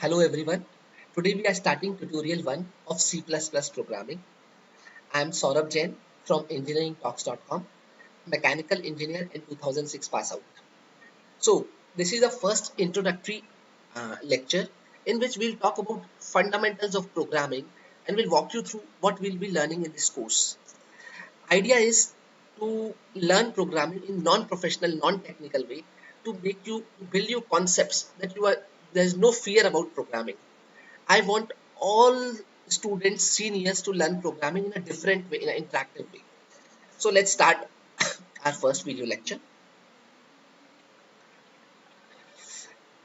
Hello everyone. Today we are starting tutorial 1 of C++ programming. I am Saurabh Jain from engineeringtalks.com, mechanical engineer in 2006 pass out. So this is the first introductory lecture in which we'll talk about fundamentals of programming and we'll walk you through what we'll be learning in this course. Idea is to learn programming in non-professional, non-technical way to make you build you concepts that there's no fear about programming. I want all students, seniors to learn programming in a different way, in an interactive way. So let's start our first video lecture.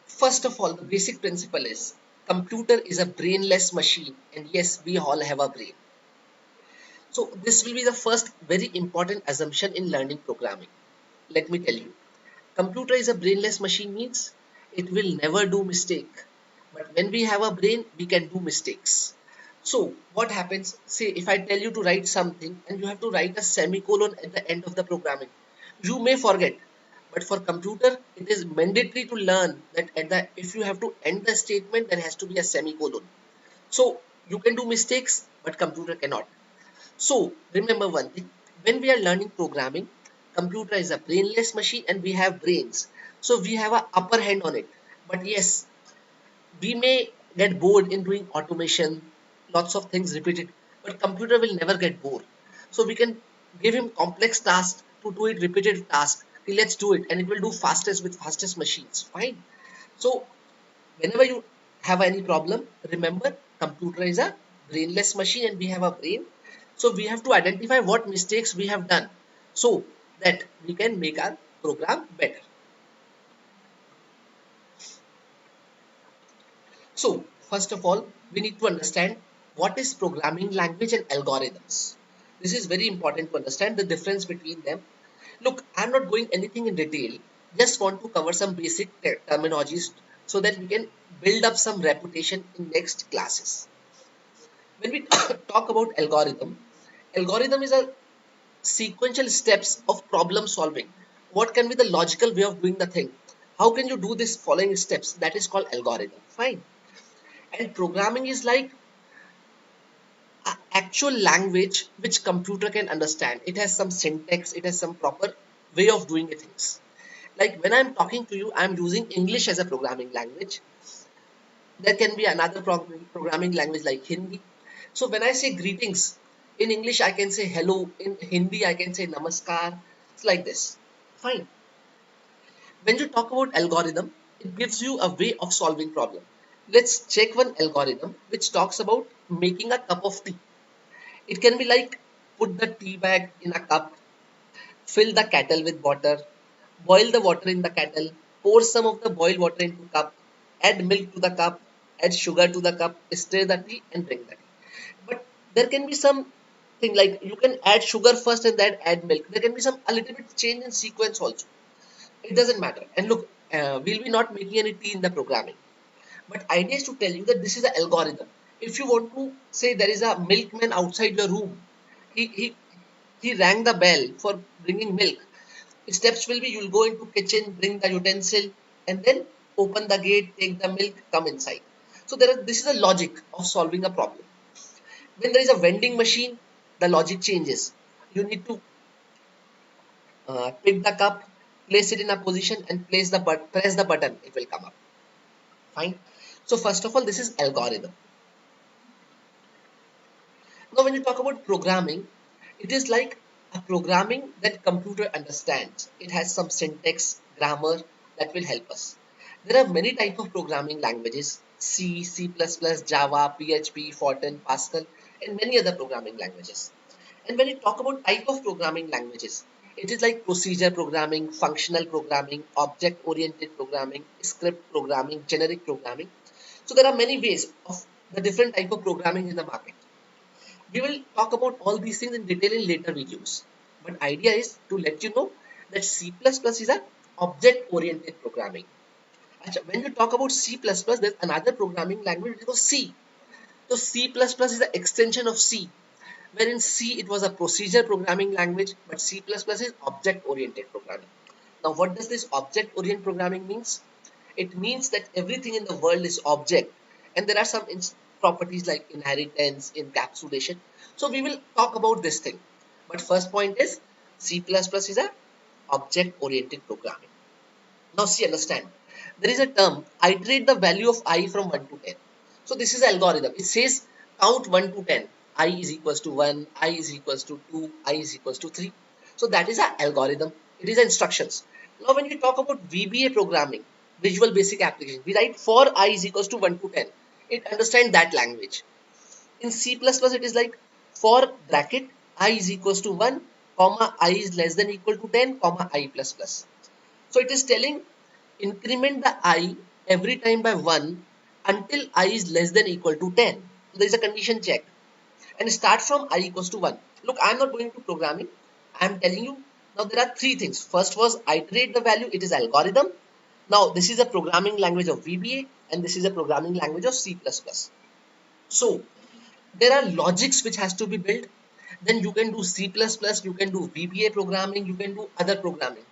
First of all, the basic principle is computer is a brainless machine, and yes, we all have a brain. So this will be the first very important assumption in learning programming. Let me tell you, computer is a brainless machine means it will never do mistake. But when we have a brain, we can do mistakes. So what happens, say if I tell you to write something and you have to write a semicolon at the end of the programming, you may forget. But for computer, it is mandatory to learn that if you have to end the statement, there has to be a semicolon. So you can do mistakes, but computer cannot. So remember one thing, when we are learning programming, computer is a brainless machine and we have brains. So we have an upper hand on it. But yes, we may get bored in doing automation, lots of things repeated, but computer will never get bored. So we can give him complex tasks to do it repetitive tasks. Let's do it and it will do fastest with fastest machines. Fine. So whenever you have any problem, remember computer is a brainless machine and we have a brain. So we have to identify what mistakes we have done so that we can make our program better. So first of all, we need to understand what is programming language and algorithms. This is very important to understand the difference between them. Look, I'm not going anything in detail, just want to cover some basic terminologies so that we can build up some reputation in next classes. When we talk about algorithm is a sequential steps of problem solving. What can be the logical way of doing the thing? How can you do this following steps? That is called algorithm. Fine. And programming is like actual language which computer can understand. It has some syntax, it has some proper way of doing things. Like when I'm talking to you, I'm using English as a programming language. There can be another programming language like Hindi. So when I say greetings, in English I can say hello, in Hindi I can say namaskar. It's like this. Fine. When you talk about algorithm, it gives you a way of solving problem. Let's check one algorithm which talks about making a cup of tea. It can be like put the tea bag in a cup, fill the kettle with water, boil the water in the kettle, pour some of the boiled water into cup, add milk to the cup, add sugar to the cup, stir the tea and drink the tea. But there can be some thing like you can add sugar first and then add milk. There can be some a little bit change in sequence also. It doesn't matter. And look, we'll be not making any tea in the programming. But idea is to tell you that this is an algorithm. If you want to say there is a milkman outside your room, he he he rang the bell for bringing milk. Steps will be you'll go into kitchen, bring the utensil, and then open the gate, take the milk, come inside. So this is the logic of solving a problem. When there is a vending machine, the logic changes. You need to pick the cup, place it in a position, and press the button. It will come up. Fine. So first of all, this is algorithm. Now, when you talk about programming, it is like a programming that computer understands. It has some syntax, grammar that will help us. There are many types of programming languages: C, C++, Java, PHP, Fortran, Pascal, and many other programming languages. And when you talk about type of programming languages, it is like procedure programming, functional programming, object-oriented programming, script programming, generic programming. So there are many ways of the different type of programming in the market. We will talk about all these things in detail in later videos. But idea is to let you know that C++ is a object-oriented programming. When you talk about C++, there's another programming language which is called C. So C++ is the extension of C. Wherein C it was a procedure programming language, but C++ is object-oriented programming. Now, what does this object-oriented programming means? It means that everything in the world is object. and there are some properties like inheritance, encapsulation. So we will talk about this thing. But first point is C++ is a object-oriented programming. Now see, understand. There is a term, iterate the value of I from 1 to 10. So this is algorithm. It says count 1 to 10. I is equals to 1, I is equals to 2, I is equals to 3. So that is an algorithm. It is instructions. Now when you talk about VBA programming, Visual Basic Application, we write for I is equals to 1 to 10. It understands that language. In C++, it is like for bracket I is equals to 1, comma I is less than equal to 10, comma I plus plus. So it is telling increment the I every time by 1 until I is less than equal to 10. So there is a condition check and start from I equals to 1. Look, I am not going to programming. I am telling you now there are three things. First was iterate the value. It is algorithm. Now this is a programming language of VBA and this is a programming language of C++. So there are logics which has to be built. Then you can do C++, you can do VBA programming, you can do other programming.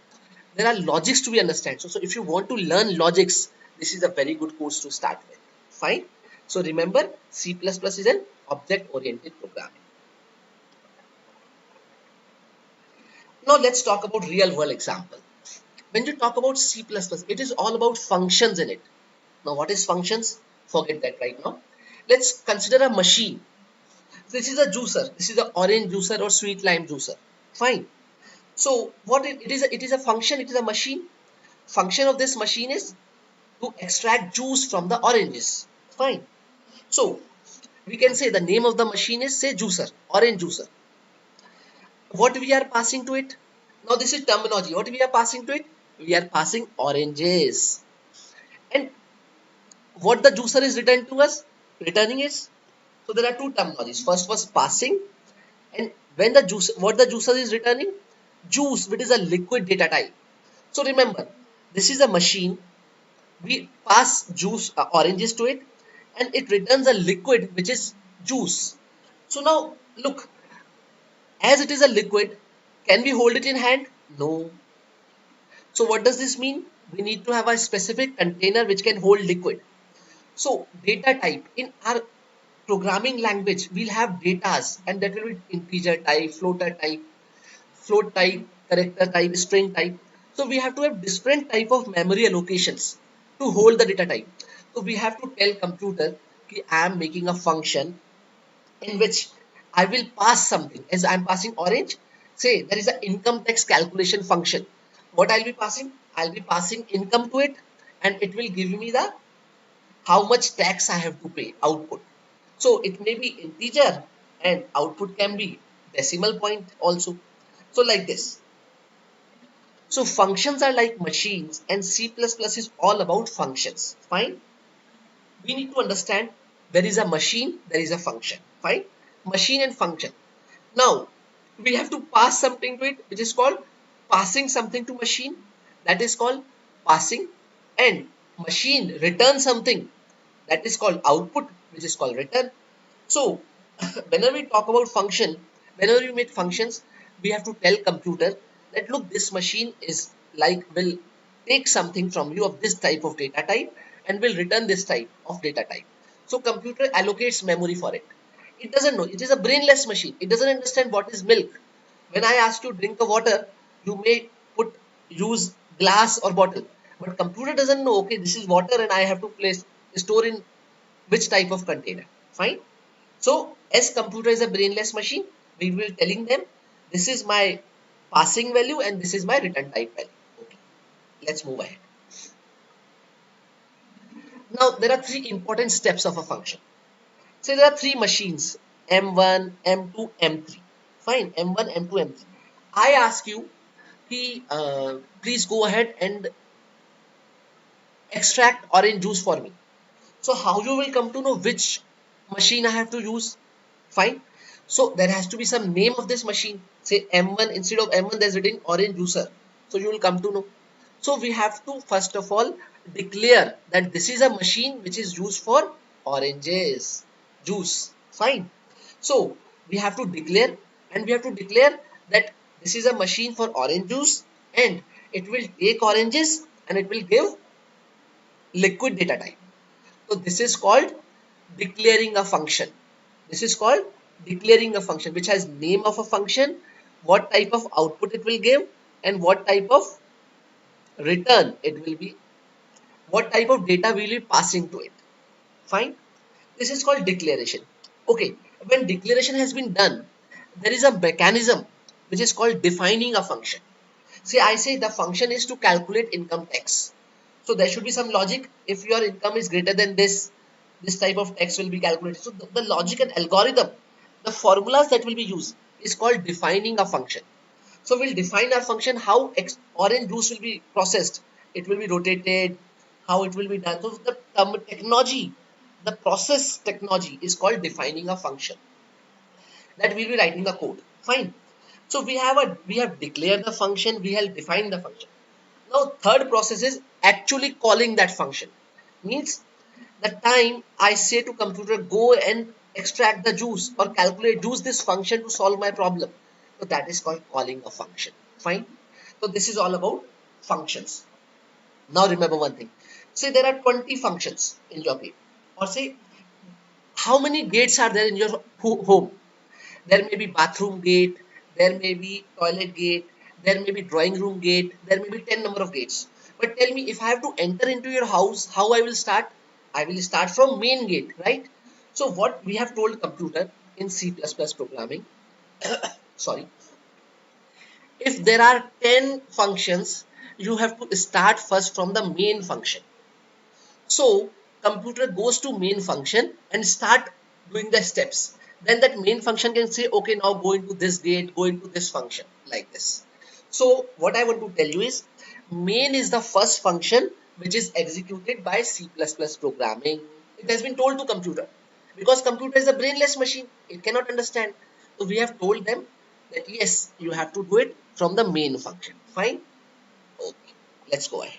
There are logics to be understood. So if you want to learn logics, this is a very good course to start with. Fine. So remember, C++ is an object-oriented programming. Now let's talk about real-world example. When you talk about C++, it is all about functions in it. Now what is functions? Forget that right now. Let's consider a machine. This is a juicer. This is an orange juicer or sweet lime juicer. Fine. So what it is? It is a function. It is a machine. Function of this machine is to extract juice from the oranges. Fine. So we can say the name of the machine is say juicer, orange juicer. What we are passing to it? Now this is terminology. What we are passing to it? We are passing oranges. And what the juicer is returning to us? Returning is. So there are two terminologies. First was passing, and when the juice, what the juicer is returning? Juice, which is a liquid data type. So remember, this is a machine. We pass juice, oranges to it, and it returns a liquid which is juice. So now look, as it is a liquid, can we hold it in hand? No. So what does this mean? We need to have a specific container which can hold liquid. So data type in our programming language, we'll have datas, and that will be integer type, floater type, float type, character type, string type. So we have to have different type of memory allocations to hold the data type. So we have to tell computer that I am making a function in which I will pass something. As I am passing orange, say there is an income tax calculation function. What I'll be passing? I'll be passing income to it, and it will give me the how much tax I have to pay output. So it may be integer and output can be decimal point also. So like this. So functions are like machines and C++ is all about functions. Fine. We need to understand there is a machine, there is a function. Fine. Machine and function. Now we have to pass something to it which is called passing something to machine. That is called passing, and machine return something that is called output which is called return. So whenever we talk about function, whenever we make functions, we have to tell computer that look, this machine is like will take something from you of this type of data type and will return this type of data type. So computer allocates memory for it. It doesn't know. It is a brainless machine. It doesn't understand what is milk. When I ask you to drink a water, you may use glass or bottle, but computer doesn't know. Okay, this is water, and I have to store in which type of container. Fine. So as computer is a brainless machine, we will telling them this is my passing value and this is my return type value. Okay, let's move ahead. Now there are three important steps of a function. So there are three machines, M1, M2, M3. Fine, M1, M2, M3. I ask you, please go ahead and extract orange juice for me. So how you will come to know which machine I have to use? Fine. So there has to be some name of this machine. Say M1, instead of M1 there's written orange juicer. So you will come to know. So we have to first of all declare that this is a machine which is used for oranges juice. Fine. So we have to declare, and we have to declare that this is a machine for orange juice and it will take oranges and it will give liquid data type. So this is called declaring a function. This is called declaring a function, which has name of a function, what type of output it will give, and what type of return it will be, what type of data we will be passing to it. Fine. This is called declaration. Okay. When declaration has been done, there is a mechanism which is called defining a function. See, I say the function is to calculate income tax. So there should be some logic. If your income is greater than this type of tax will be calculated. So the logic and algorithm, the formulas that will be used is called defining a function. So we'll define our function, how orange juice will be processed. It will be rotated, how it will be done. So the technology, the process technology is called defining a function. That we'll be writing the code. Fine. So we have declared the function, we have defined the function. Now third process is actually calling that function. Means the time I say to computer go and extract the juice or calculate use this function to solve my problem. So that is called calling a function. Fine. So this is all about functions. Now remember one thing. Say there are 20 functions in your game. Or say how many gates are there in your home? There may be bathroom gate, there may be toilet gate, there may be drawing room gate, there may be 10 number of gates. But tell me, if I have to enter into your house, how I will start? I will start from main gate, right? So what we have told computer in C++ programming, sorry, if there are 10 functions, you have to start first from the main function. So computer goes to main function and start doing the steps. Then that main function can say, okay, now go into this gate, go into this function, like this. So what I want to tell you is main is the first function which is executed by C++ programming. It has been told to computer because computer is a brainless machine. It cannot understand. So we have told them that yes, you have to do it from the main function. Fine. Okay, let's go ahead.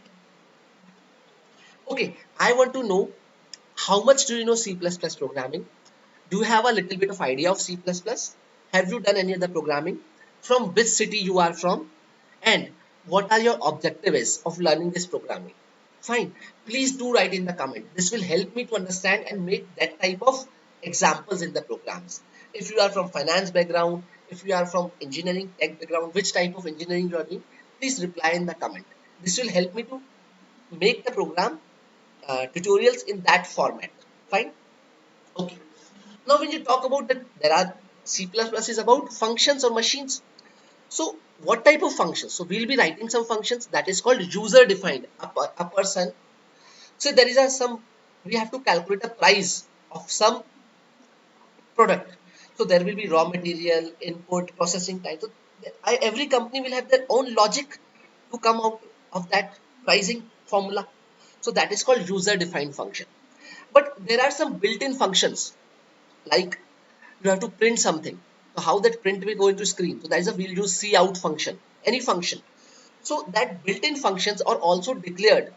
Okay, I want to know how much do you know C++ programming? Do you have a little bit of idea of C++? Have you done any other programming? From which city you are from? And what are your objectives of learning this programming? Fine. Please do write in the comment. This will help me to understand and make that type of examples in the programs. If you are from finance background, if you are from engineering tech background, which type of engineering you are doing, please reply in the comment. This will help me to make the program tutorials in that format. Fine. Okay. Now, when you talk about that, there are C++ is about functions or machines. So, what type of functions? So, we'll be writing some functions that is called user defined. A person. So, there is some. We have to calculate a price of some product. So, there will be raw material, input, processing time. So, every company will have their own logic to come out of that pricing formula. So, that is called user defined function. But there are some built-in functions like you have to print something. So how that print will go into screen? So that is a we'll use cout function, any function. So that built-in functions are also declared,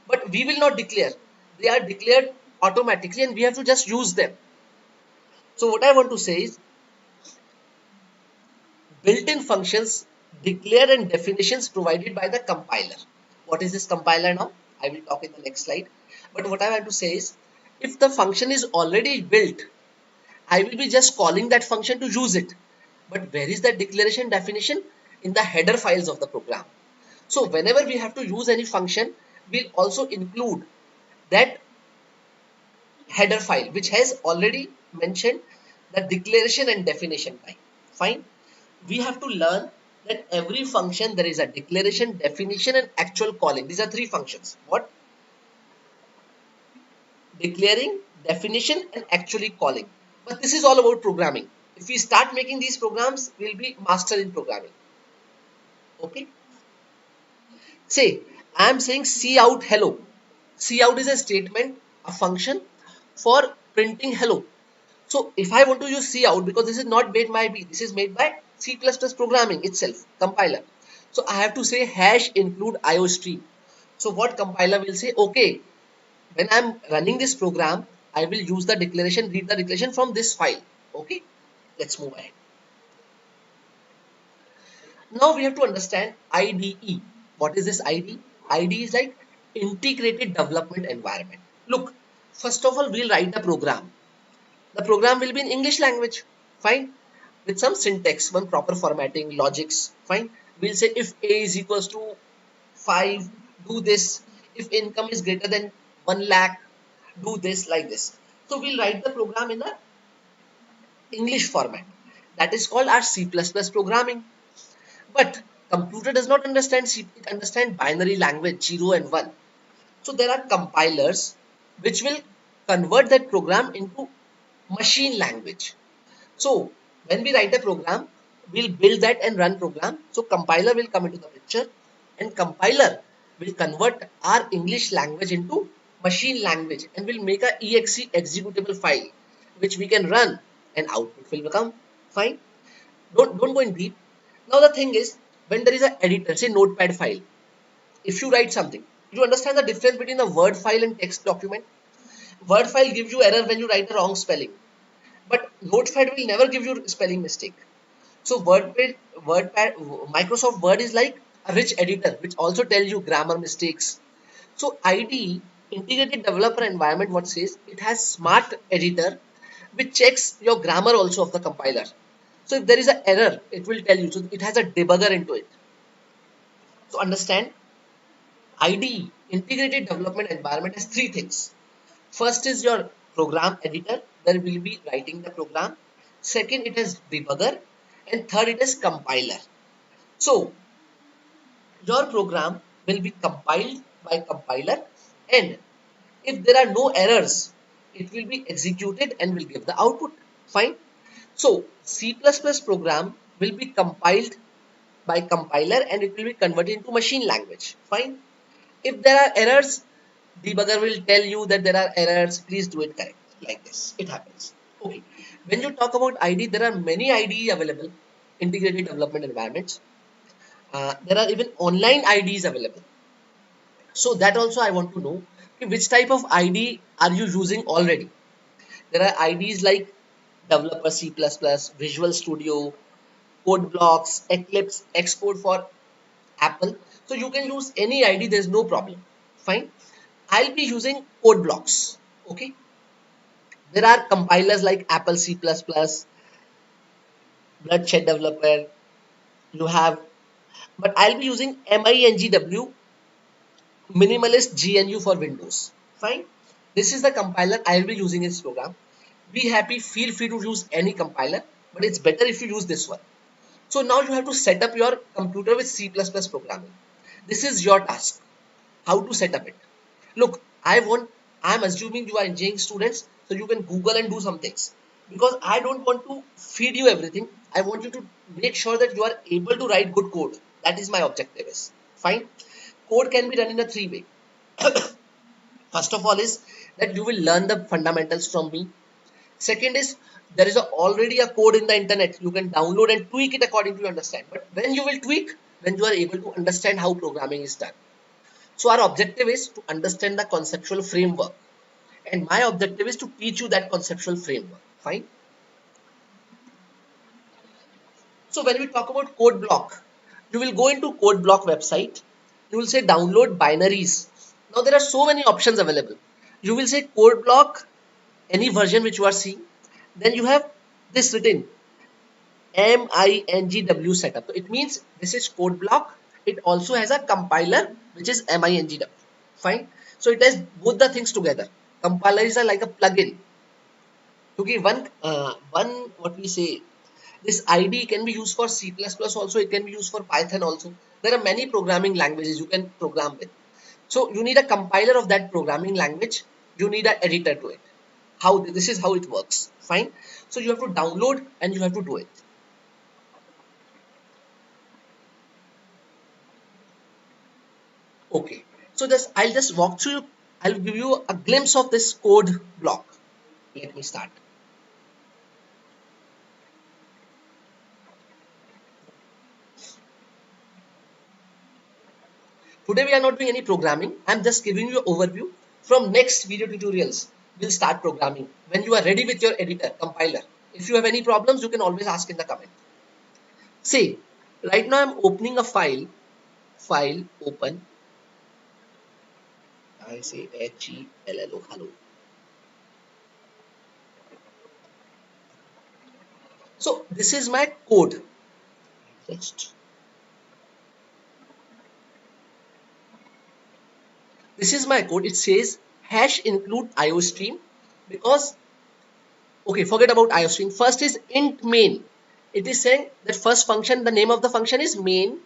but we will not declare. They are declared automatically, and we have to just use them. So what I want to say is built-in functions declared and definitions provided by the compiler. What is this compiler now? I will talk in the next slide. But what I want to say is if the function is already built, I will be just calling that function to use it. But where is that declaration definition? In the header files of the program. So whenever we have to use any function, we'll also include that header file which has already mentioned the declaration and definition type. Fine. We have to learn that every function there is a declaration, definition, and actual calling. These are three functions. What? Declaring, definition, and actually calling. But this is all about programming. If we start making these programs, we'll be master in programming. Okay. Say, I am saying cout hello. Cout is a statement, a function for printing hello. So if I want to use cout, because this is not made by me, this is made by C++ programming itself, compiler. So I have to say hash include iostream. So what compiler will say, okay, when I'm running this program, I will use the declaration, read the declaration from this file. Okay, let's move ahead. Now we have to understand IDE. What is this IDE? IDE is like integrated development environment. Look, First of all, we'll write a program. The program will be in English language, fine, with some syntax, one proper formatting, logics, fine. We'll say if A is equals to 5, do this. If income is greater than 1 lakh, do this, like this. So we'll write the program in a English format. That is called our C++ programming. But computer does not understand C, it understands binary language 0 and 1. So there are compilers which will convert that program into machine language. So when we write a program, we'll build that and run program. So compiler will come into the picture, and compiler will convert our English language into machine language and will make a exe executable file which we can run, and output will become fine. Don't go in deep. Now the thing is, when there is an editor, say notepad file, if you write something, you understand the difference between a word file and text document. Word file gives you error when you write the wrong spelling, but notepad will never give you spelling mistake. So Microsoft Word is like a rich editor which also tells you grammar mistakes. So IDE, integrated developer environment, what says, it has smart editor which checks your grammar also of the compiler. So if there is an error, it will tell you. So it has a debugger into it. So understand, IDE, integrated development environment, has three things. First is your program editor, there will be writing the program. Second, it is debugger, and third, it is compiler. So your program will be compiled by compiler, and if there are no errors, it will be executed and will give the output. Fine. So C++ program will be compiled by compiler and it will be converted into machine language. Fine. If there are errors, debugger will tell you that there are errors, please do it correct. Like this, it happens. Okay. When you talk about IDE, there are many IDE available, integrated development environments. There are even online IDEs available. So that also I want to know, which type of IDE are you using already? There are IDEs like Developer C++, Visual Studio, CodeBlocks, Eclipse, Xcode for Apple. So you can use any IDE, there's no problem. Fine. I'll be using CodeBlocks. Okay. There are compilers like Apple C++, Bloodshed Developer. You have, but I'll be using MINGW, Minimalist GNU for Windows. Fine. This is the compiler I'll be using in this program. Be happy, feel free to use any compiler, but it's better if you use this one. So now you have to set up your computer with C++ programming. This is your task. How to set up it. Look, I'm assuming you are engineering students, so you can Google and do some things. Because I don't want to feed you everything. I want you to make sure that you are able to write good code. That is my objective is. Fine. Code can be done in a three way. First of all is that you will learn the fundamentals from me. Second is, there is already a code in the internet. You can download and tweak it according to your understand. But when you will tweak, when you are able to understand how programming is done. So our objective is to understand the conceptual framework. And my objective is to teach you that conceptual framework. Fine. So when we talk about code block, you will go into code block website. You will say download binaries. Now there are so many options available. You will say code block, any version which you are seeing. Then you have this written MINGW setup. So it means this is code block. It also has a compiler which is MINGW. Fine. So it has both the things together. Compilers are like a plugin. Okay, one what we say, this IDE can be used for C++ also. It can be used for Python also. There are many programming languages you can program with. So you need a compiler of that programming language. You need an editor to it. How this is how it works. Fine. So you have to download and you have to do it. Okay. So I'll just walk through. I'll give you a glimpse of this code block. Let me start. Today we are not doing any programming. I'm just giving you an overview. From next video tutorials, we'll start programming. When you are ready with your editor, compiler. If you have any problems, you can always ask in the comment. See, right now I'm opening a file. File, open. I say HELLO, hello. So this is my code. Just this is my code. It says hash include IOStream because okay, forget about IOStream. First is int main. It is saying that first function, the name of the function is main,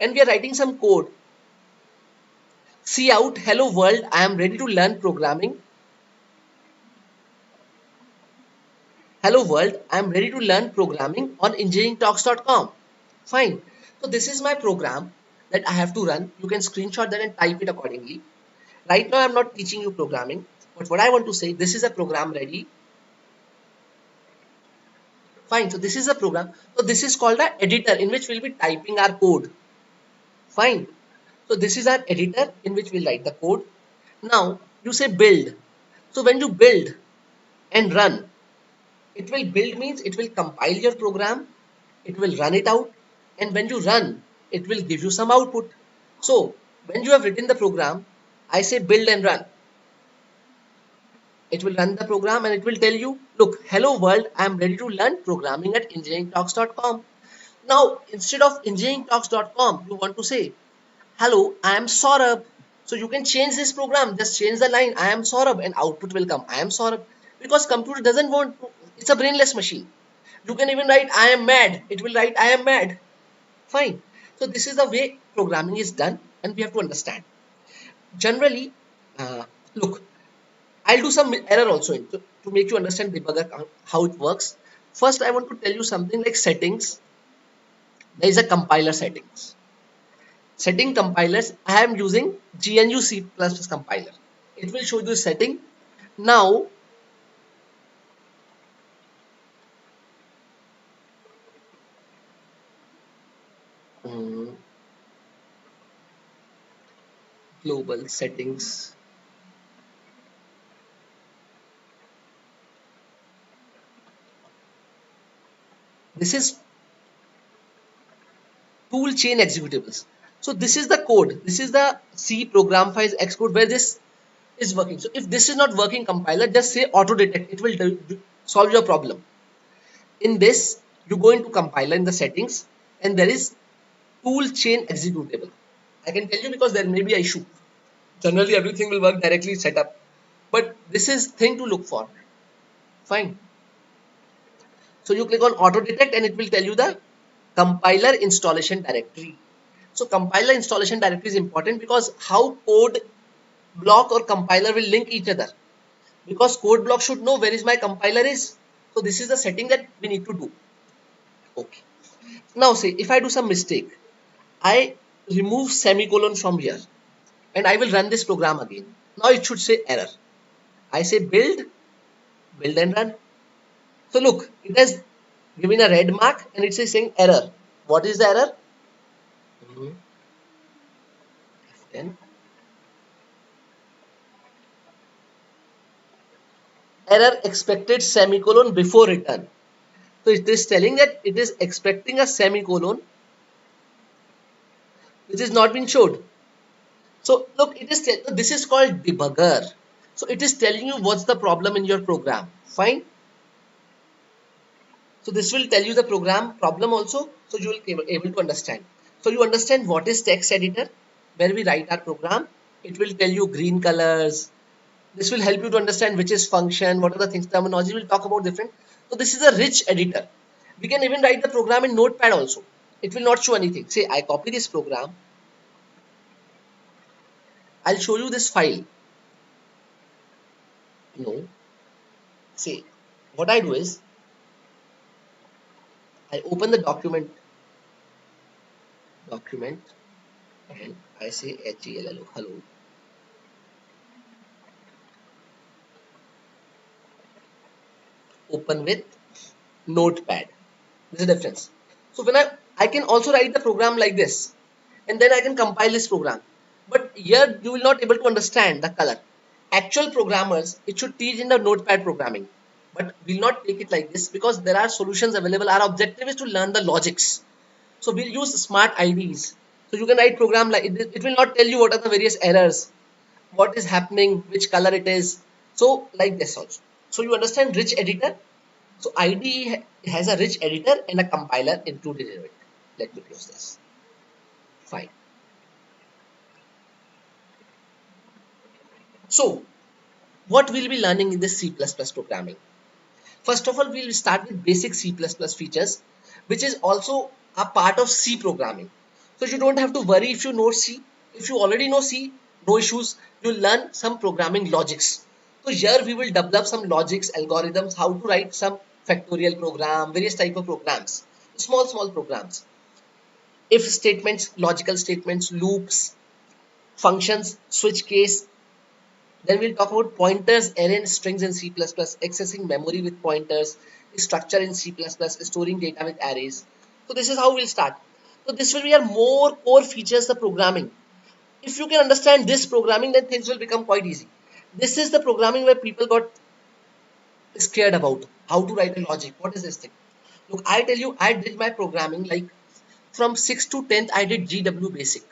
and we are writing some code. See out, hello world, I am ready to learn programming. Hello world, I am ready to learn programming on engineeringtalks.com. Fine. So this is my program that I have to run. You can screenshot that and type it accordingly. Right now I'm not teaching you programming, but what I want to say, this is a program ready. Fine. So this is a program. So this is called an editor in which we'll be typing our code. Fine. So this is our editor in which we'll write the code. Now you say build. So when you build and run, it will build means it will compile your program, it will run it out, and when you run, it will give you some output. So when you have written the program, I say build and run. It will run the program and it will tell you, look, hello world, I am ready to learn programming at engineeringtalks.com. Now, instead of engineeringtalks.com, you want to say, hello, I am Saurabh. So you can change this program, just change the line, I am Saurabh, and output will come, I am Saurabh. Because computer doesn't want to, it's a brainless machine. You can even write, I am mad. It will write, I am mad. Fine. So this is the way programming is done, and we have to understand. Generally, look, I'll do some error also to make you understand debugger how it works. First, I want to tell you something like settings. There is a compiler settings. Setting compilers, I am using GNU C++ compiler. It will show you the setting. Now, global settings. This is tool chain executables. So this is the code. This is the C program files Xcode where this is working. So if this is not working compiler, just say auto detect. It will solve your problem. In this, you go into compiler in the settings and there is tool chain executable. I can tell you because there may be an issue. Generally, everything will work directly set up. But this is thing to look for. Fine. So you click on auto detect and it will tell you the compiler installation directory. So compiler installation directory is important because how code block or compiler will link each other. Because code block should know where is my compiler is. So this is the setting that we need to do. Okay. Now say if I do some mistake, I remove semicolon from here and I will run this program again. Now it should say error. I say build and run. So look, it has given a red mark and it is saying error. What is the error? F10. Error expected semicolon before return. So it is telling that it is expecting a semicolon which is not been showed. So look, it is this is called debugger. So it is telling you what's the problem in your program. Fine. So this will tell you the program problem also. So you will be able to understand. So you understand what is text editor, where we write our program. It will tell you green colors. This will help you to understand which is function, what are the things, terminology. We'll talk about different. So this is a rich editor. We can even write the program in Notepad also. It will not show anything. Say I copy this program. I'll show you this file. No. See, what I do is I open the document and I say HELLO, hello. Open with Notepad. There's a difference. So when I can also write the program like this and then I can compile this program. But here you will not able to understand the color. Actual programmers, it should teach in the Notepad programming. But we'll not take it like this because there are solutions available. Our objective is to learn the logics. So we'll use smart IDs. So you can write program like it will not tell you what are the various errors, what is happening, which color it is. So like this also. So you understand rich editor. So IDE has a rich editor and a compiler included in it. Let me close this. Fine. So what we'll be learning in this C++ programming? First of all, we'll start with basic C++ features, which is also a part of C programming. So you don't have to worry if you know C. If you already know C, no issues. You'll learn some programming logics. So here we will develop some logics, algorithms, how to write some factorial program, various type of programs, small programs. If statements, logical statements, loops, functions, switch case. Then we'll talk about pointers, array and strings in C++, accessing memory with pointers, structure in C++, storing data with arrays. So this is how we'll start. So this will be a more core features of programming. If you can understand this programming, then things will become quite easy. This is the programming where people got scared about how to write a logic. What is this thing? Look, I tell you, I did my programming like from 6th to 10th, I did GW basic.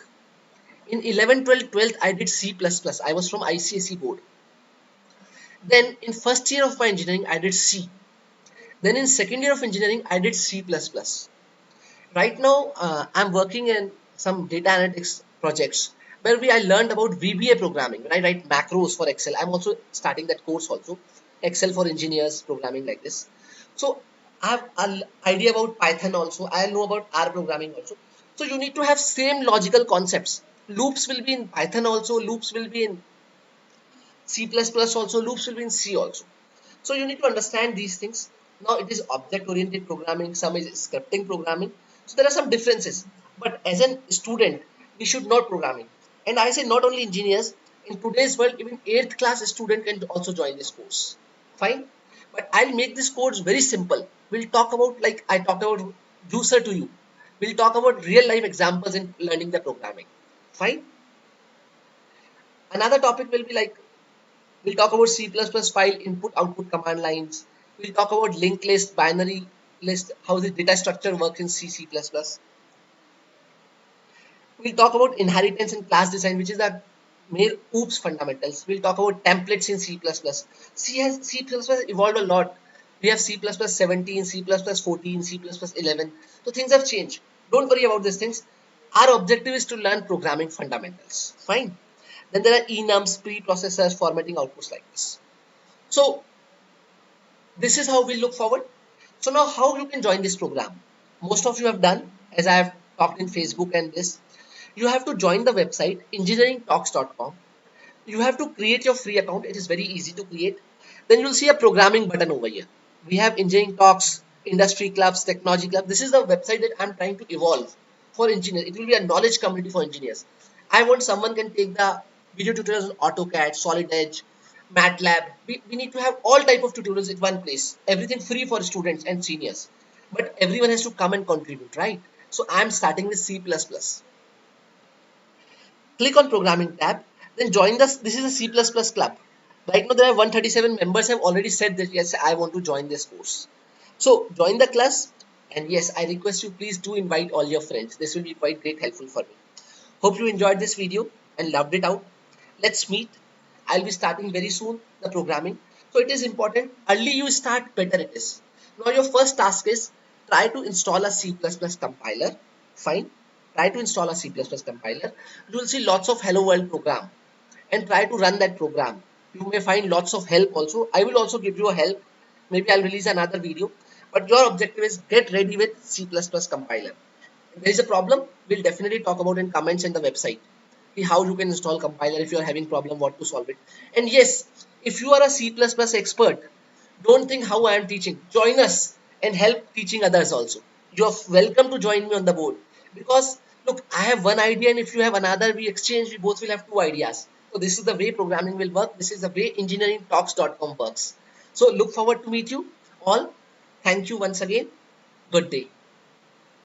In 11, 12, 12th, I did C++. I was from ICSE board. Then in first year of my engineering, I did C. Then in second year of engineering, I did C++. Right now, I'm working in some data analytics projects where I learned about VBA programming. When I write macros for Excel, I'm also starting that course also. Excel for engineers, programming like this. So I have an idea about Python also. I know about R programming also. So you need to have same logical concepts. Loops will be in Python also. Loops will be in C++ also. Loops will be in C also. So you need to understand these things. Now it is object-oriented programming, some is scripting programming. So there are some differences. But as a student, we should not programming. And I say not only engineers, in today's world, even 8th class student can also join this course. Fine. But I'll make this course very simple. We'll talk about like I talked about juicer to you. We'll talk about real life examples in learning the programming. Fine. Another topic will be like we'll talk about C++ file input output command lines. We'll talk about linked list, binary list, how the data structure works in C++. We'll talk about inheritance and class design, which is the mere OOPS fundamentals. We'll talk about templates in C++. C++ evolved a lot. We have C++ 17, C++ 14, C++ 11. So things have changed. Don't worry about these things. Our objective is to learn programming fundamentals. Fine. Then there are enums, preprocessors, formatting outputs like this. So this is how we look forward. So now how you can join this program? Most of you have done, as I have talked in Facebook and this. You have to join the website engineeringtalks.com. You have to create your free account. It is very easy to create. Then you'll see a programming button over here. We have engineering talks, industry clubs, technology club. This is the website that I'm trying to evolve for engineers. It will be a knowledge community for engineers. I want someone can take the video tutorials on AutoCAD, Solid Edge, MATLAB. We need to have all type of tutorials in one place. Everything free for students and seniors. But everyone has to come and contribute, right? So I'm starting with C++. Click on programming tab, then join this. This is a C++ club. Right now there are 137 members have already said that yes, I want to join this course. So join the class, and yes, I request you please do invite all your friends. This will be quite great helpful for me. Hope you enjoyed this video and loved it out. Let's meet. I'll be starting very soon the programming. So it is important early you start, better it is. Now your first task is try to install a C++ compiler. Fine. Try to install a C++ compiler. You will see lots of hello world program and try to run that program. You may find lots of help also. I will also give you a help. Maybe I'll release another video. But your objective is get ready with C++ compiler. If there is a problem, we'll definitely talk about in comments in the website. How you can install compiler if you are having problem, what to solve it. And yes, if you are a C++ expert, don't think how I am teaching. Join us and help teaching others also. You are welcome to join me on the board because look, I have one idea and if you have another, we exchange, we both will have two ideas. So this is the way programming will work. This is the way engineeringtalks.com works. So look forward to meet you all. Thank you once again. Good day.